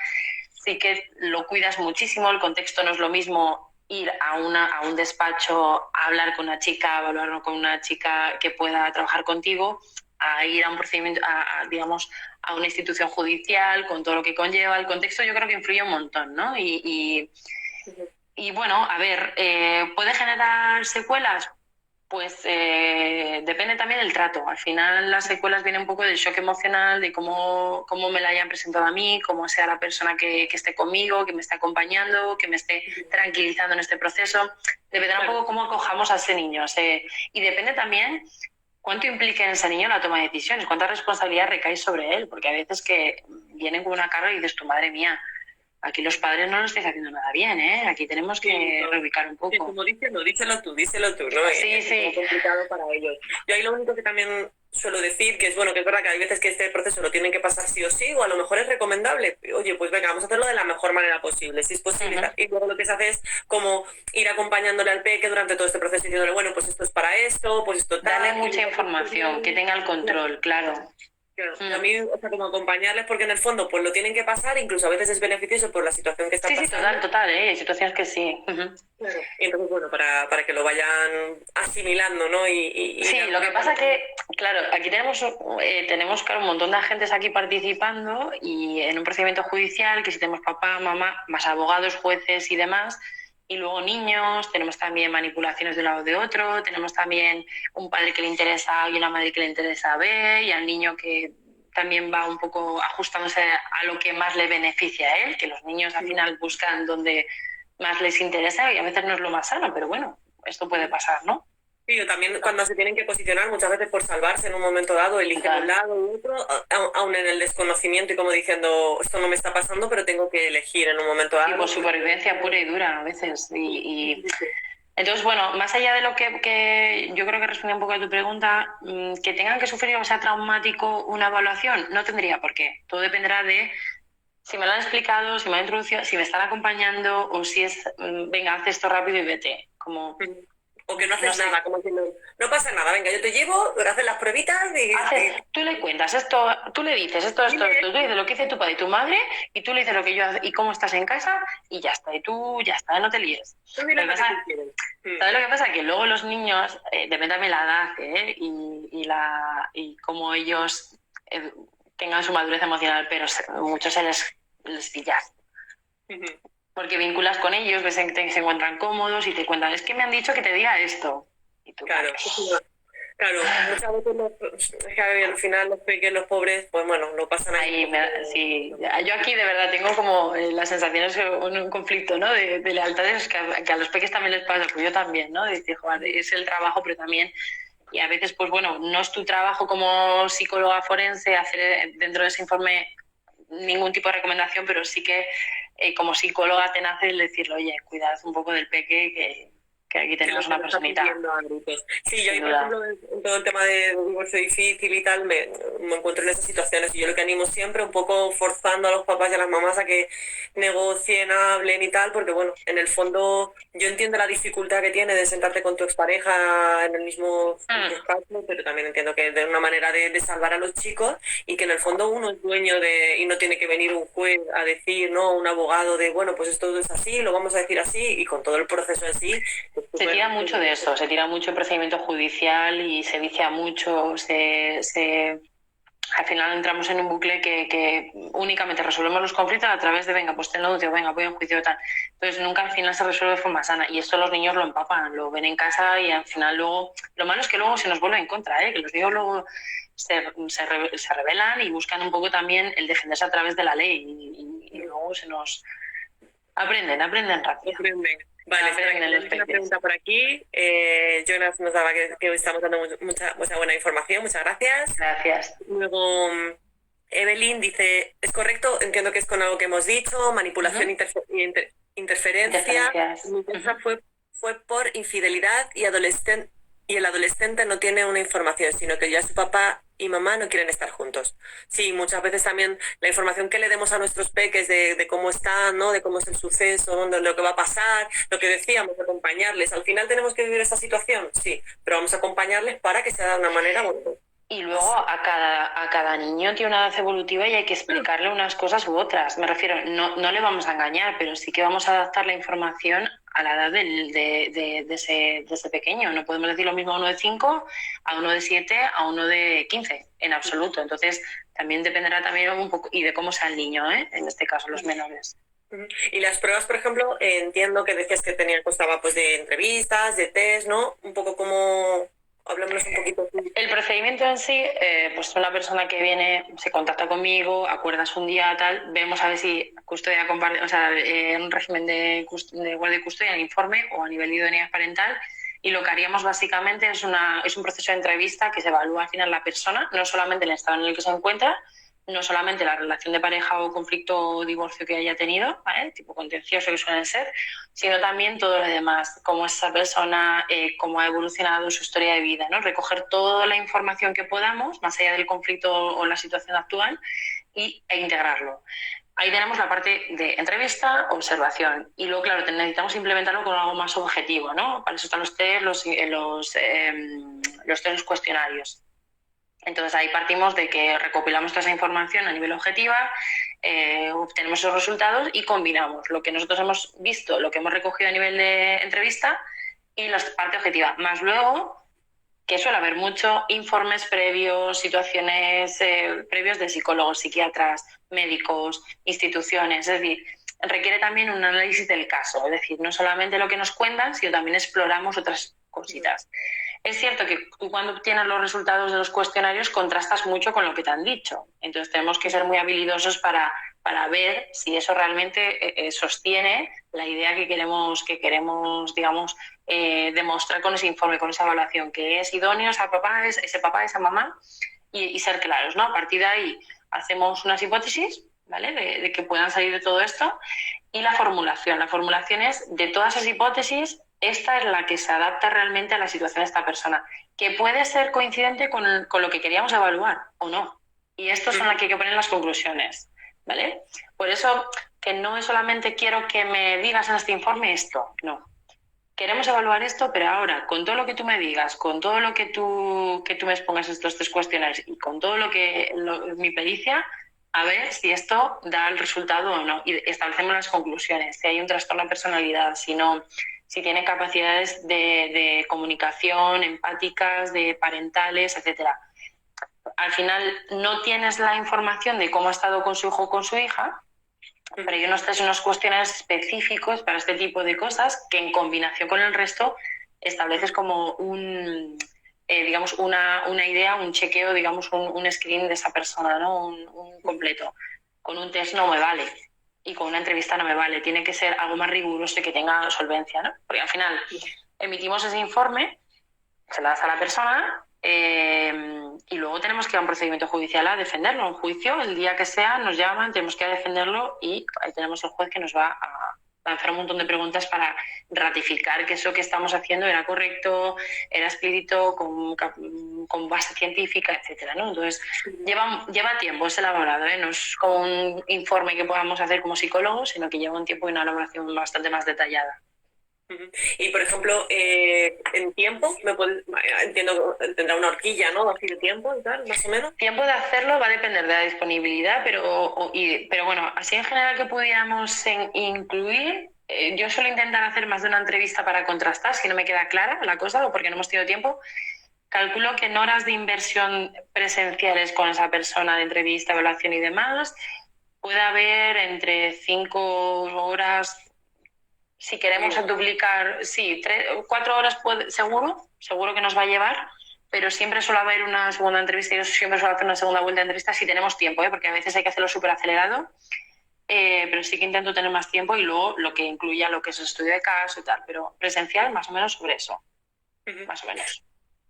Sí que lo cuidas muchísimo, el contexto no es lo mismo ir a un despacho a hablar con una chica, a evaluarlo con una chica que pueda trabajar contigo, a ir a un procedimiento, digamos, a una institución judicial, con todo lo que conlleva. El contexto yo creo que influye un montón, ¿no? Y bueno, a ver, ¿puede generar secuelas? Pues depende también del trato. Al final las secuelas vienen un poco del shock emocional, de cómo me la hayan presentado a mí, cómo sea la persona que esté conmigo, que me esté acompañando, que me esté tranquilizando en este proceso. Dependerá un poco cómo acojamos a ese niño. Y depende también cuánto implica en ese niño la toma de decisiones, cuánta responsabilidad recae sobre él, porque a veces que vienen con una carga y dices, tu madre mía, aquí los padres no lo estáis haciendo nada bien, ¿eh? Aquí tenemos que reubicar un poco. Sí, como díselo tú, ¿no? Sí, es muy complicado para ellos. Yo ahí lo único que también suelo decir, que es bueno, que es verdad que hay veces que este proceso lo tienen que pasar sí o sí, o a lo mejor es recomendable. Oye, pues venga, vamos a hacerlo de la mejor manera posible, si es posible. Y luego lo que se hace es como ir acompañándole al peque durante todo este proceso, diciéndole, bueno, pues esto es para esto, pues esto tal. Darle mucha información, que tenga el control, claro. Claro. A mí, o sea, como acompañarles, porque en el fondo pues lo tienen que pasar, incluso a veces es beneficioso por la situación que está pasando. Sí, total, hay situaciones que sí. Claro. Y entonces, bueno, para que lo vayan asimilando, ¿no? Sí, lo que pasa que, claro, aquí tenemos claro, un montón de agentes aquí participando y en un procedimiento judicial, que si tenemos papá, mamá, más abogados, jueces y demás, y luego niños, tenemos también manipulaciones de un lado o de otro, tenemos también un padre que le interesa A y una madre que le interesa B, y al niño que también va un poco ajustándose a lo que más le beneficia a él, que los niños al final buscan donde más les interesa y a veces no es lo más sano, pero bueno, esto puede pasar, ¿no? Sí, o también cuando se tienen que posicionar muchas veces por salvarse en un momento dado, eligen un lado u otro, aún en el desconocimiento y como diciendo, esto no me está pasando, pero tengo que elegir en un momento dado. Sí, por supervivencia pura y dura a veces. Entonces, bueno, más allá de lo que yo creo que responde un poco a tu pregunta, que tengan que sufrir o sea traumático una evaluación, no tendría por qué. Todo dependerá de si me lo han explicado, si me han introducido, si me están acompañando o si es, venga, haz esto rápido y vete. Como... O que no haces nada, como diciendo, no pasa nada, venga, yo te llevo, haces las pruebitas y... Tú le cuentas esto, tú le dices esto, tú dices lo que hice tu padre y tu madre, y tú le dices lo que yo hago y cómo estás en casa, y ya está, y tú ya está, no te líes. ¿Sabes lo que pasa? Que luego los niños, depende también la edad, y cómo ellos tengan su madurez emocional, pero muchos les pillas. Porque vinculas con ellos, ves que se encuentran cómodos y te cuentan, es que me han dicho que te diga esto. Y tú, claro, muchas veces al final los pequeños, los pobres, pues bueno, lo pasan ahí. Sí, yo aquí de verdad tengo como la sensación de un conflicto, ¿no? De lealtades que a los peques también les pasa, pues yo también, ¿no? De decir, joder, es el trabajo, pero también, y a veces, pues bueno, no es tu trabajo como psicóloga forense hacer dentro de ese informe ningún tipo de recomendación, pero sí que como psicóloga te nace el decirle, oye, cuidad un poco del peque, que aquí tenemos una personita. Sí, yo, por ejemplo, en todo el tema de divorcio difícil y tal, me encuentro en esas situaciones y yo lo que animo siempre, un poco forzando a los papás y a las mamás a que negocien, hablen y tal, porque bueno, en el fondo yo entiendo la dificultad que tiene de sentarte con tu expareja en el mismo espacio, pero también entiendo que de una manera de salvar a los chicos y que en el fondo uno es dueño de, y no tiene que venir un juez a decir, no, un abogado de, bueno, pues esto es así, lo vamos a decir así, y con todo el proceso en sí. Se tira mucho de eso, se tira mucho el procedimiento judicial y se vicia mucho, al final entramos en un bucle que únicamente resolvemos los conflictos a través de, venga, pues te denuncio, venga, voy a un juicio tal. Entonces nunca al final se resuelve de forma sana y esto los niños lo empapan, lo ven en casa y al final luego, lo malo es que luego se nos vuelve en contra, que los niños luego se rebelan y buscan un poco también el defenderse a través de la ley y luego se nos... Aprenden rápido. Vale, una pregunta por aquí. Jonas nos daba que estamos dando mucha buena información, muchas gracias. Gracias. Luego, Evelyn dice, ¿es correcto? Entiendo que es con algo que hemos dicho, manipulación, interferencia. Mi hija fue por infidelidad y el adolescente no tiene una información, sino que ya su papá y mamá no quieren estar juntos. Sí, muchas veces también la información que le demos a nuestros peques de cómo están, ¿no? De cómo es el suceso, de lo que va a pasar, lo que decíamos, acompañarles. Al final tenemos que vivir esa situación, sí, pero vamos a acompañarles para que sea de una manera bonita. Y luego a cada niño tiene una edad evolutiva y hay que explicarle unas cosas u otras. Me refiero, no le vamos a engañar, pero sí que vamos a adaptar la información a la edad de ese pequeño. No podemos decir lo mismo a uno de 5, a uno de 7, a uno de 15, en absoluto. Entonces, también dependerá también un poco y de cómo sea el niño, en este caso, los menores. Y las pruebas, por ejemplo, entiendo que decías que constaba pues de entrevistas, de test, ¿no? Un poco como... Hablámonos un poquito. El procedimiento en sí, pues una persona que viene, se contacta conmigo, acuerdas un día tal, vemos a ver si custodia compartida, o sea, en un régimen de guardia y custodia, el informe o a nivel de idoneidad parental, y lo que haríamos básicamente es un proceso de entrevista que se evalúa al final la persona, no solamente el estado en el que se encuentra, no solamente la relación de pareja o conflicto o divorcio que haya tenido, ¿vale? Tipo contencioso que suelen ser, sino también todo lo demás, cómo es esa persona, cómo ha evolucionado su historia de vida, ¿no? Recoger toda la información que podamos, más allá del conflicto o la situación actual, e integrarlo. Ahí tenemos la parte de entrevista, observación, y luego, claro, necesitamos implementarlo con algo más objetivo, ¿no? Para eso están los test, los cuestionarios. Entonces ahí partimos de que recopilamos toda esa información a nivel objetiva, obtenemos esos resultados y combinamos lo que nosotros hemos visto, lo que hemos recogido a nivel de entrevista y la parte objetiva. Más luego, que suele haber mucho, informes previos, situaciones previos de psicólogos, psiquiatras, médicos, instituciones. Es decir, requiere también un análisis del caso. Es decir, no solamente lo que nos cuentan, sino también exploramos otras cositas. Es cierto que tú cuando obtienes los resultados de los cuestionarios contrastas mucho con lo que te han dicho. Entonces tenemos que ser muy habilidosos para ver si eso realmente sostiene la idea que queremos digamos, demostrar con ese informe, con esa evaluación, que es idóneo ese papá, esa mamá, y ser claros, ¿no? A partir de ahí hacemos unas hipótesis, ¿vale? De que puedan salir de todo esto, y la formulación. La formulación es de todas esas hipótesis, esta es la que se adapta realmente a la situación de esta persona, que puede ser coincidente con lo que queríamos evaluar o no. Y estas son las que hay que poner las conclusiones, ¿vale? Por eso que no es solamente quiero que me digas en este informe esto, no. Queremos evaluar esto, pero ahora, con todo lo que tú me digas, con todo lo que tú me expongas estos 3 cuestionarios y con todo mi pericia, a ver si esto da el resultado o no. Y establecemos las conclusiones, si hay un trastorno de personalidad, si tiene capacidades de comunicación, empáticas, de parentales, etcétera. Al final no tienes la información de cómo ha estado con su hijo o con su hija, pero hay unos cuestionarios específicos para este tipo de cosas que en combinación con el resto estableces como digamos una idea, un chequeo, digamos un screen de esa persona, ¿no? Un completo. Con un test no me vale y con una entrevista no me vale, tiene que ser algo más riguroso y que tenga solvencia, ¿no? Porque al final emitimos ese informe, se lo das a la persona Y luego tenemos que ir a un procedimiento judicial a defenderlo. Un juicio, el día que sea, nos llaman, tenemos que ir a defenderlo y ahí tenemos el juez que nos va a lanzar un montón de preguntas para ratificar que eso que estamos haciendo era correcto, era explícito, con base científica, etcétera, ¿no? Entonces, lleva tiempo, es elaborado, ¿eh? No es como un informe que podamos hacer como psicólogos, sino que lleva un tiempo y una elaboración bastante más detallada. Y, por ejemplo, en tiempo, entiendo que tendrá una horquilla, ¿no? Así de tiempo y tal, más o menos. Tiempo de hacerlo va a depender de la disponibilidad, pero bueno, así en general que pudiéramos incluir, yo suelo intentar hacer más de una entrevista para contrastar, si no me queda clara la cosa o porque no hemos tenido tiempo. Calculo que en horas de inversión presenciales con esa persona de entrevista, evaluación y demás, puede haber entre 5 horas. Si queremos duplicar, sí, 4 horas seguro que nos va a llevar, pero siempre suele haber una segunda entrevista y yo siempre suelo hacer una segunda vuelta de entrevista si tenemos tiempo, porque a veces hay que hacerlo súper acelerado, pero sí que intento tener más tiempo y luego lo que incluya lo que es el estudio de caso y tal, pero presencial más o menos sobre eso, más o menos.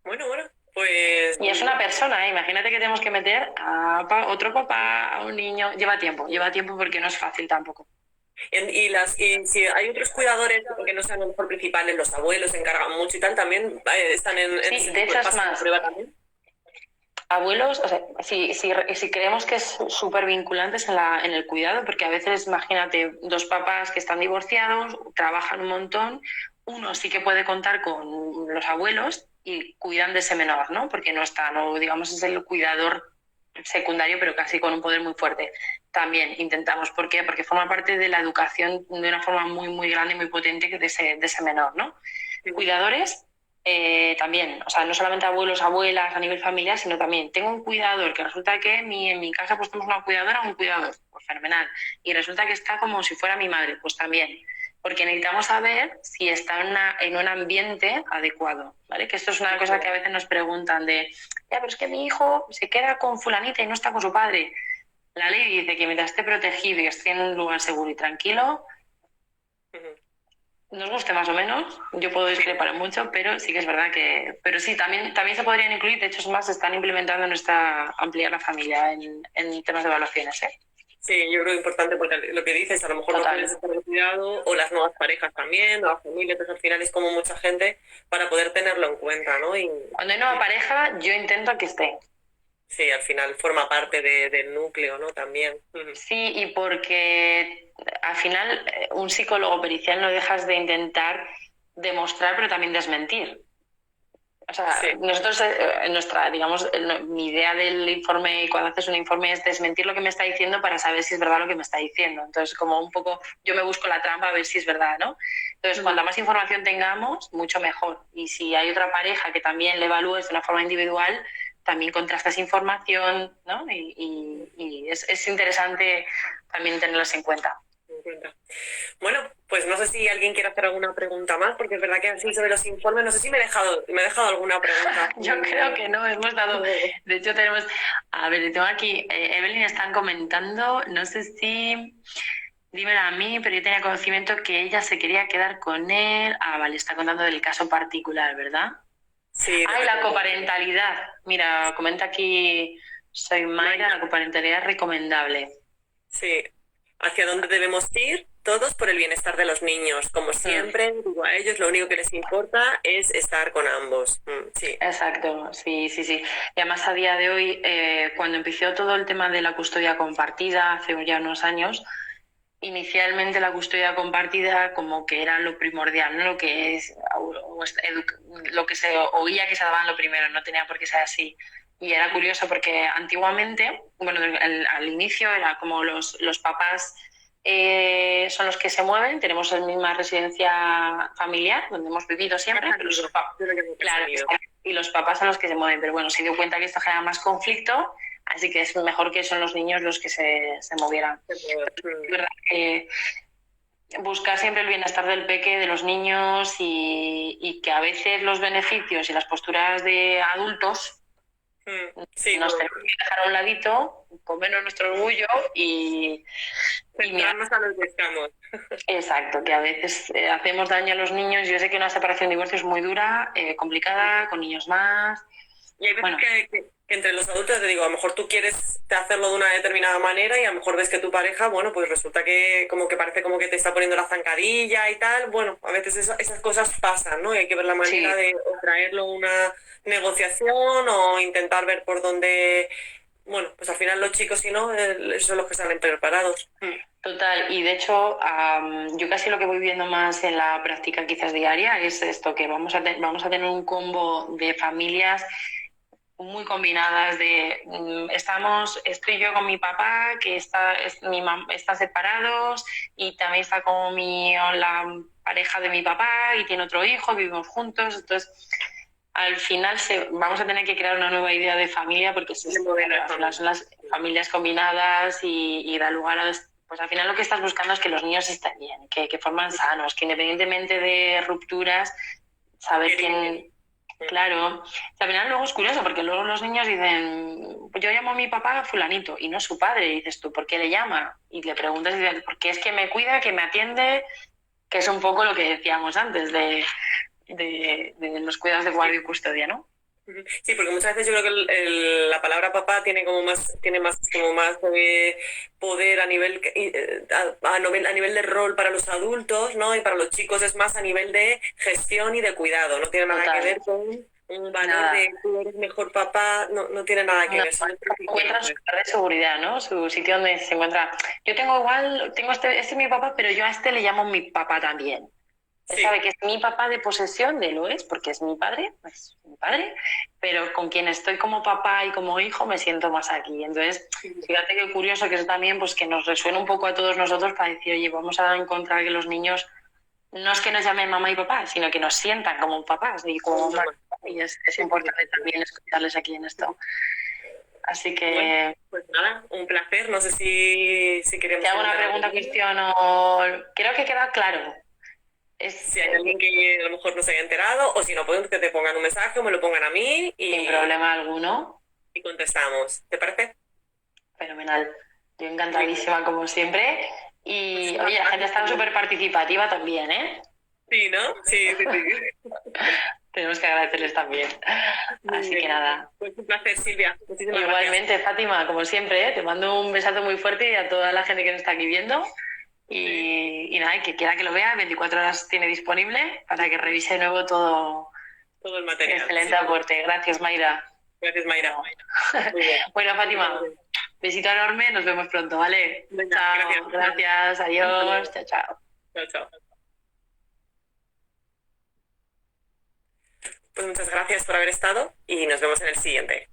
Bueno, pues... Y es una persona, imagínate que tenemos que meter a otro papá, a un niño, lleva tiempo porque no es fácil tampoco. Y si hay otros cuidadores que no sean a lo mejor principales, los abuelos se encargan mucho y tal, también están en Sí, de hecho es más. Prueba también. Abuelos, o sea, si creemos que es súper vinculantes en el cuidado, porque a veces, imagínate, dos papás que están divorciados, trabajan un montón, uno sí que puede contar con los abuelos y cuidan de ese menor, ¿no? Porque no está, no, digamos, es el cuidador secundario, pero casi con un poder muy fuerte. También intentamos, ¿por qué? Porque forma parte de la educación de una forma muy, muy grande y muy potente de ese menor, ¿no? Cuidadores, también, o sea, no solamente abuelos, abuelas a nivel familiar, sino también tengo un cuidador que resulta que en mi casa pues tenemos una cuidadora o un cuidador, pues fenomenal, y resulta que está como si fuera mi madre, pues también, porque necesitamos saber si está en un ambiente adecuado, ¿vale? Que esto es una cosa que a veces nos preguntan de, ya, pero es que mi hijo se queda con fulanita y no está con su padre. La ley dice que mientras esté protegido y esté en un lugar seguro y tranquilo, nos guste más o menos, yo puedo discrepar mucho, pero sí que es verdad que... Pero sí, también se podrían incluir, de hecho es más, se están implementando nuestra ampliar la familia en temas de evaluaciones, ¿eh? Sí, yo creo que es importante porque lo que dices, a lo mejor no puedes estar en cuidado, o las nuevas parejas también, o la familia, entonces al final es como mucha gente para poder tenerlo en cuenta, ¿no? Cuando hay nueva pareja, yo intento que esté. Sí, al final forma parte del núcleo, ¿no? También. Sí, y porque al final un psicólogo pericial no dejas de intentar demostrar, pero también desmentir. O sea, sí. Nosotros, mi idea del informe, cuando haces un informe, es desmentir lo que me está diciendo para saber si es verdad lo que me está diciendo. Entonces, como un poco, yo me busco la trampa a ver si es verdad, ¿no? Entonces, cuanta más información tengamos, mucho mejor. Y si hay otra pareja que también le evalúes de una forma individual, también contrastas información, ¿no? Y es interesante también tenerlos en cuenta. Bueno, pues no sé si alguien quiere hacer alguna pregunta más, porque es verdad que así sobre los informes, no sé si me he dejado alguna pregunta. Yo creo que no, hemos dado, de hecho tenemos, a ver, tengo aquí, Evelyn están comentando, no sé si, dímelo a mí, pero yo tenía conocimiento que ella se quería quedar con él. Ah, vale, está contando del caso particular, ¿verdad? Sí. Ah, y la coparentalidad, mira, comenta aquí, soy Mayra, la coparentalidad es recomendable. Sí, hacia dónde debemos ir todos por el bienestar de los niños. Como siempre, digo, a ellos lo único que les importa es estar con ambos. Sí. Exacto, sí. Y además a día de hoy, cuando empezó todo el tema de la custodia compartida hace ya unos años, inicialmente la custodia compartida como que era lo primordial, ¿no? Lo que se oía que se daban lo primero, no tenía por qué ser así. Y era curioso porque antiguamente, bueno, al inicio era como los papás son los que se mueven, tenemos la misma residencia familiar donde hemos vivido siempre, claro, y los papás son los que se mueven, pero bueno, se dio cuenta que esto genera más conflicto, así que es mejor que son los niños los que se movieran. Es verdad que buscar siempre el bienestar del peque, de los niños, y que a veces los beneficios y las posturas de adultos nos tenemos que dejar a un ladito, comernos nuestro orgullo y mirarnos a los que estamos. Exacto, que a veces hacemos daño a los niños. Yo sé que una separación de divorcio es muy dura, complicada, con niños más, Y hay veces Bueno, que entre los adultos, te digo, a lo mejor tú quieres hacerlo de una determinada manera y a lo mejor ves que tu pareja, bueno, pues resulta que como que parece como que te está poniendo la zancadilla y tal. Bueno, a veces esas cosas pasan, ¿no? Y hay que ver la manera sí. de o traerlo a una negociación o intentar ver por dónde... Bueno, pues al final los chicos, si no, son los que salen preparados. Total, y de hecho, yo casi lo que voy viendo más en la práctica quizás diaria es esto, que vamos a tener un combo de familias muy combinadas de estoy yo con mi papá, que está separados, y también está con la pareja de mi papá y tiene otro hijo, vivimos juntos, entonces al final vamos a tener que crear una nueva idea de familia porque De modelo de al final familia. son las familias combinadas y da lugar a... Pues al final lo que estás buscando es que los niños estén bien, que forman sanos, que independientemente de rupturas, saber quién... Claro, al final luego es curioso porque luego los niños dicen, pues yo llamo a mi papá fulanito y no es su padre, y dices tú, ¿por qué le llama? Y le preguntas y dices, porque es que me cuida, que me atiende, que es un poco lo que decíamos antes de los cuidados de guardia y custodia, ¿no? Sí, porque muchas veces yo creo que la palabra papá tiene más como más poder a nivel, a nivel de rol para los adultos, ¿no? Y para los chicos es más a nivel de gestión y de cuidado. No tiene nada que Total, ver con un valor nada. de tú eres mejor papá, no, no tiene nada que No, ver, son otras encuentra su diferencias. lugar de seguridad, ¿no? Su sitio donde se encuentra. Yo tengo igual, este es mi papá, pero yo a este le llamo mi papá también. Él Sí, sabe que es mi papá de posesión, de lo porque es mi padre, pero con quien estoy como papá y como hijo me siento más aquí. Entonces, fíjate qué curioso que eso también, pues que nos resuena un poco a todos nosotros para decir, oye, vamos a encontrar que los niños no es que nos llamen mamá y papá, sino que nos sientan como papás y como mamá. Y es importante también escucharles aquí en esto. Así bueno, que pues nada, un placer. No sé si te queremos hago una comentar algo pregunta, más. cuestión, o creo que queda claro. Es Si hay alguien que a lo mejor no se haya enterado, o si no, pueden que te pongan un mensaje o me lo pongan a mí sin problema alguno. y contestamos. ¿Te parece? Fenomenal. Yo Muy bien. encantadísima como siempre. Pues Y oye, muchas la gente ha gracias, estado Silvia. súper participativa también, ¿eh? Sí, ¿no? Sí, sí, sí. Tenemos que agradecerles también. Muy Así que bien. nada. Pues un placer, Silvia. Muchísimas gracias. Igualmente, Fátima, como siempre, ¿eh? Te mando un besazo muy fuerte y a toda la gente que nos está aquí viendo. Sí, Y nada, y que quiera que lo vea, 24 horas tiene disponible para que revise de nuevo todo. todo el material. Excelente Sí. aporte. Gracias, Mayra. Gracias, Mayra. Bueno, Muy bien. bueno, Fátima, besito enorme, nos vemos pronto, ¿vale? Venga, Chao, gracias. gracias, Un adiós, saludo. chao, chao. Chao, chao. Pues muchas gracias por haber estado y nos vemos en el siguiente.